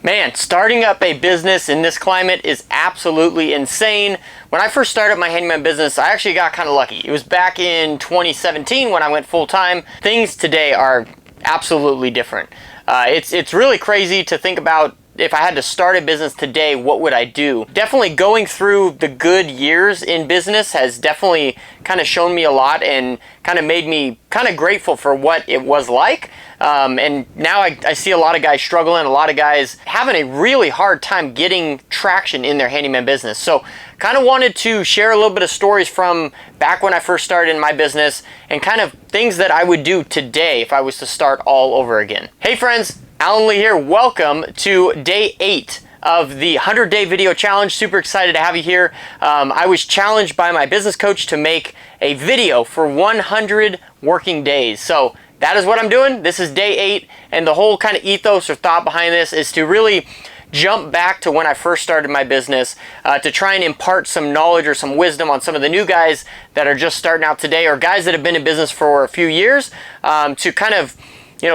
Man, starting up a business in this climate is absolutely insane. When I first started my handyman business, I actually got kind of lucky. It was back in 2017 when I went full-time. Things today are absolutely different. It's really crazy to think about if I had to start a business today, what would I do? Definitely going through the good years in business has definitely kind of shown me a lot and kind of made me kind of grateful for what it was like. And now I see a lot of guys struggling, a lot of guys having a really hard time getting traction in their handyman business. So kind of wanted to share a little bit of stories from back when I first started in my business and kind of things that I would do today if I was to start all over again. Hey friends, Alan Lee here. Welcome to day 8 of the 100-day video challenge. Super excited to have you here. I was challenged by my business coach to make a video for 100 working days. So that is what I'm doing. This is day 8, and the whole kind of ethos or thought behind this is to really jump back to when I first started my business, to try and impart some knowledge or some wisdom on some of the new guys that are just starting out today, or guys that have been in business for a few years, to kind of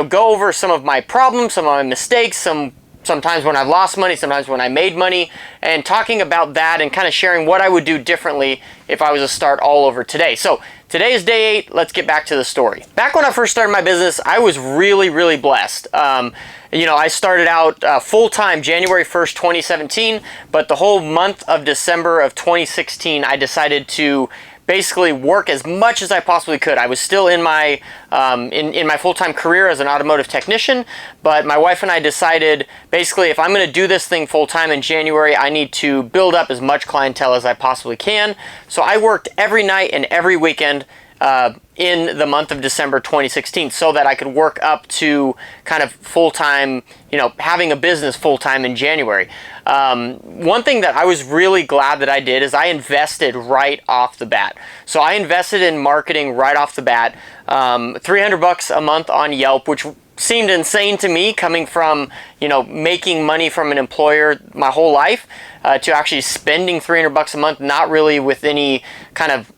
go over some of my problems, some of my mistakes, sometimes when I've lost money, sometimes when I made money, and talking about that and kind of sharing what I would do differently if I was to start all over today. So today is day 8. Let's get back to the story. Back when I first started my business, I was really blessed. I started out full-time January 1st, 2017, but the whole month of December of 2016, I decided to basically work as much as I possibly could. I was still in my in my full-time career as an automotive technician, but my wife and I decided basically if I'm going to do this thing full-time in January, I need to build up as much clientele as I possibly can. So I worked every night and every weekend in the month of December 2016 so that I could work up to kind of full-time, having a business full-time in January. One thing that I was really glad that I did is I invested right off the bat. So I invested in marketing right off the bat, $300 a month on Yelp, which seemed insane to me coming from, making money from an employer my whole life, to actually spending $300 a month, not really with any kind of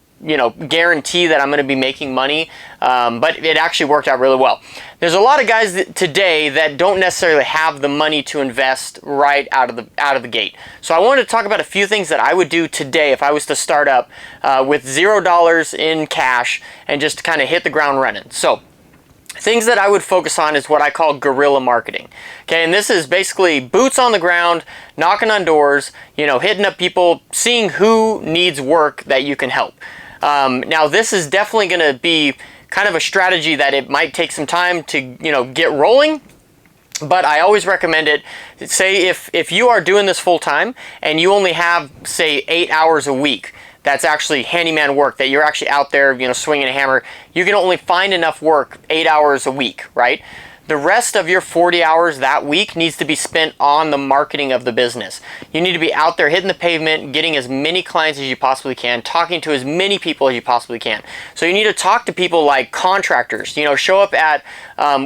guarantee that I'm going to be making money, but it actually worked out really well. There's a lot of guys today that don't necessarily have the money to invest right out of the gate. So I wanted to talk about a few things that I would do today if I was to start up with $0 in cash and just kind of hit the ground running. So things that I would focus on is what I call guerrilla marketing. Okay, and this is basically boots on the ground, knocking on doors, hitting up people, seeing who needs work that you can help. Now this is definitely going to be kind of a strategy that it might take some time to get rolling, but I always recommend it. Say if you are doing this full time and you only have say 8 hours a week, that's actually handyman work, that you're actually out there swinging a hammer, you can only find enough work 8 hours a week, right? The rest of your 40 hours that week needs to be spent on the marketing of the business. You need to be out there hitting the pavement, getting as many clients as you possibly can, talking to as many people as you possibly can. So you need to talk to people like contractors, show up at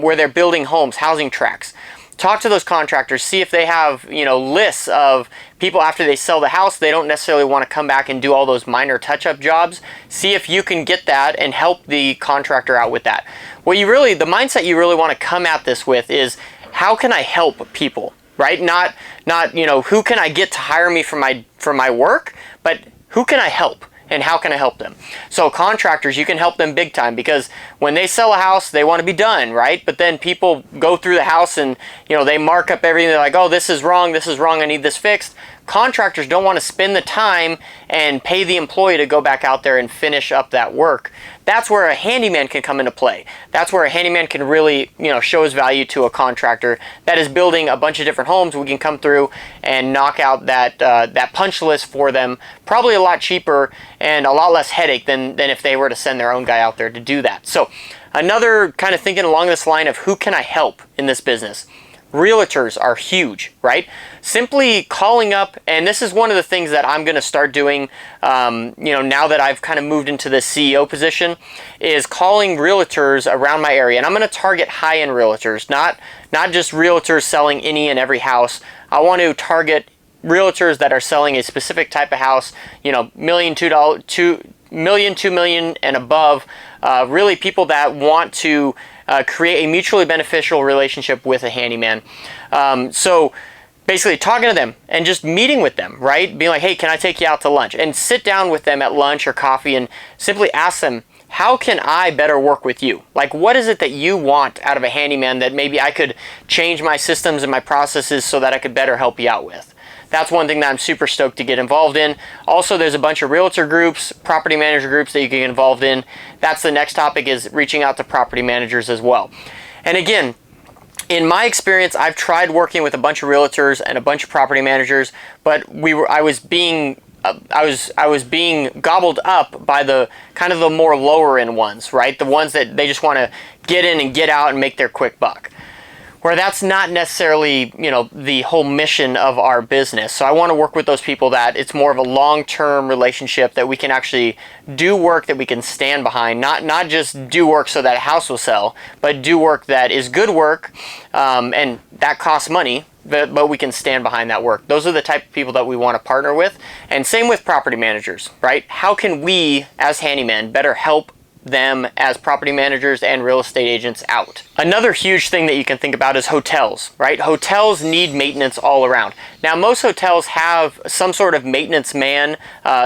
where they're building homes, housing tracts. Talk to those contractors, see if they have, lists of people after they sell the house, they don't necessarily want to come back and do all those minor touch-up jobs. See if you can get that and help the contractor out with that. The mindset you really want to come at this with is, how can I help people, right? Not who can I get to hire me for my work, but who can I help? And how can I help them? So contractors, you can help them big time, because when they sell a house, they want to be done, right? But then people go through the house and they mark up everything. They're like, oh, this is wrong, I need this fixed. Contractors don't want to spend the time and pay the employee to go back out there and finish up that work. That's where a handyman can come into play. That's where a handyman can really, show his value to a contractor that is building a bunch of different homes. We can come through and knock out that punch list for them, probably a lot cheaper and a lot less headache than if they were to send their own guy out there to do that. So another kind of thinking along this line of who can I help in this business? Realtors are huge, right? Simply calling up, and this is one of the things that I'm going to start doing, now that I've kind of moved into the CEO position, is calling realtors around my area. And I'm going to target high-end realtors, not just realtors selling any and every house. I want to target realtors that are selling a specific type of house, $1 million, $2 million and above. Really people that want to create a mutually beneficial relationship with a handyman. So basically talking to them and just meeting with them, right? Being like, hey, can I take you out to lunch? And sit down with them at lunch or coffee and simply ask them, how can I better work with you? Like, what is it that you want out of a handyman that maybe I could change my systems and my processes so that I could better help you out with? That's one thing that I'm super stoked to get involved in. Also, there's a bunch of realtor groups, property manager groups that you can get involved in. That's the next topic, is reaching out to property managers as well. And again, in my experience, I've tried working with a bunch of realtors and a bunch of property managers, but I was being gobbled up by the kind of the more lower end ones, right? The ones that they just want to get in and get out and make their quick buck. Where that's not necessarily, the whole mission of our business. So I want to work with those people that it's more of a long-term relationship, that we can actually do work that we can stand behind, not just do work so that a house will sell, but do work that is good work, and that costs money, but we can stand behind that work. Those are the type of people that we want to partner with. And same with property managers, right? How can we as handymen better help them as property managers and real estate agents out? Another huge thing that you can think about is hotels, right? Hotels need maintenance all around. Now, most hotels have some sort of maintenance man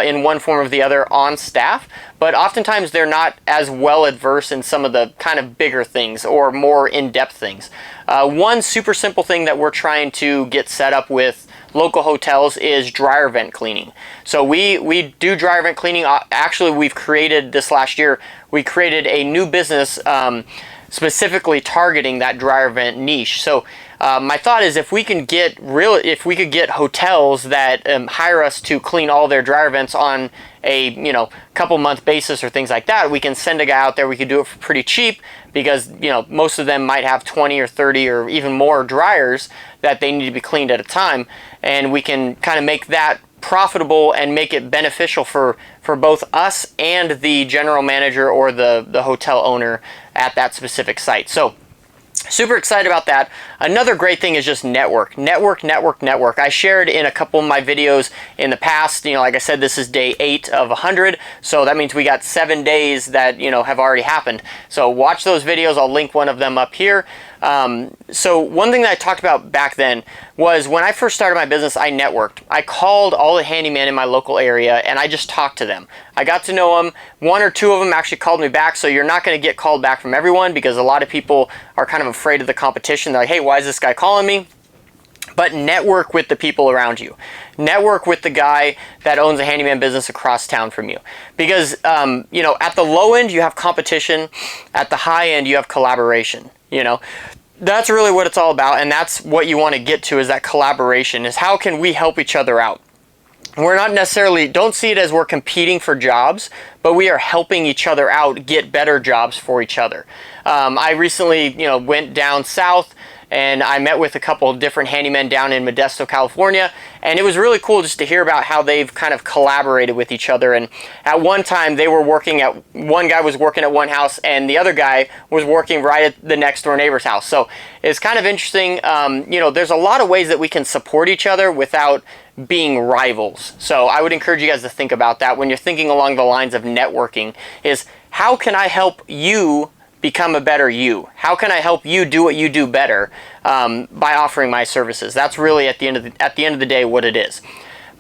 in one form or the other on staff, but oftentimes they're not as well adversed in some of the kind of bigger things or more in-depth things. One super simple thing that we're trying to get set up with local hotels is dryer vent cleaning. So we do dryer vent cleaning. Actually, we've created this last year, we created a new business specifically targeting that dryer vent niche. So my thought is, if we could get hotels that hire us to clean all their dryer vents on a couple month basis or things like that, we can send a guy out there. We could do it for pretty cheap, because most of them might have 20 or 30 or even more dryers that they need to be cleaned at a time, and we can kind of make that profitable and make it beneficial for both us and the general manager or the hotel owner at that specific site. So super excited about that. Another great thing is just network. I shared in a couple of my videos in the past, like I said, this is day 8 of 100. So that means we got 7 days that, have already happened. So watch those videos. I'll link one of them up here. So one thing that I talked about back then was, when I first started my business, I networked. I called all the handymen in my local area and I just talked to them. I got to know them. 1 or 2 of them actually called me back. So you're not going to get called back from everyone, because a lot of people are kind of afraid of the competition. They're like, hey, why is this guy calling me? But network with the people around you. Network with the guy that owns a handyman business across town from you. Because, at the low end, you have competition. At the high end, you have collaboration. That's really what it's all about. And that's what you want to get to, is that collaboration, is how can we help each other out? We're not necessarily, don't see it as we're competing for jobs, but we are helping each other out get better jobs for each other. I recently, went down south, and I met with a couple of different handymen down in Modesto, California, and it was really cool just to hear about how they've kind of collaborated with each other. And at one time, one guy was working at one house, and the other guy was working right at the next door neighbor's house. So it's kind of interesting. There's a lot of ways that we can support each other without being rivals. So I would encourage you guys to think about that when you're thinking along the lines of networking, is how can I help you become a better you? How can I help you do what you do better by offering my services? That's really at the end of the day what it is.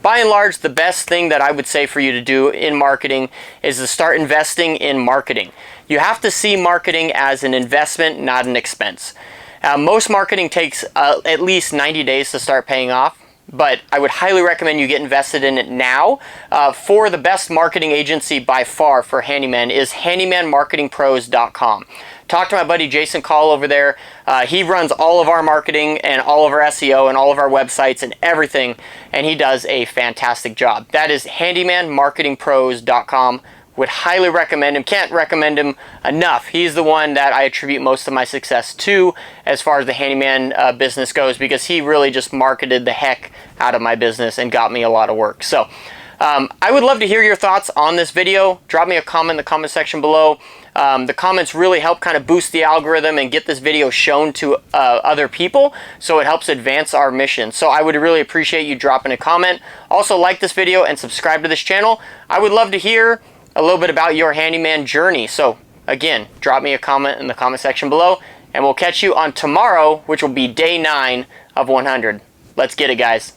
By and large, the best thing that I would say for you to do in marketing is to start investing in marketing. You have to see marketing as an investment, not an expense. Most marketing takes at least 90 days to start paying off, but I would highly recommend you get invested in it now. For the best marketing agency by far for handyman is handymanmarketingpros.com. Talk to my buddy Jason Call over there. He runs all of our marketing and all of our SEO and all of our websites and everything, and he does a fantastic job. That is handymanmarketingpros.com. Would highly recommend him. Can't recommend him enough. He's the one that I attribute most of my success to as far as the handyman business goes, because he really just marketed the heck out of my business and got me a lot of work. So I would love to hear your thoughts on this video. Drop me a comment in the comment section below. The comments really help kind of boost the algorithm and get this video shown to other people, so it helps advance our mission. So I would really appreciate you dropping a comment. Also, like this video and subscribe to this channel. I would love to hear a little bit about your handyman journey. So again, drop me a comment in the comment section below, and we'll catch you on tomorrow, which will be day 9 of 100. Let's get it, guys.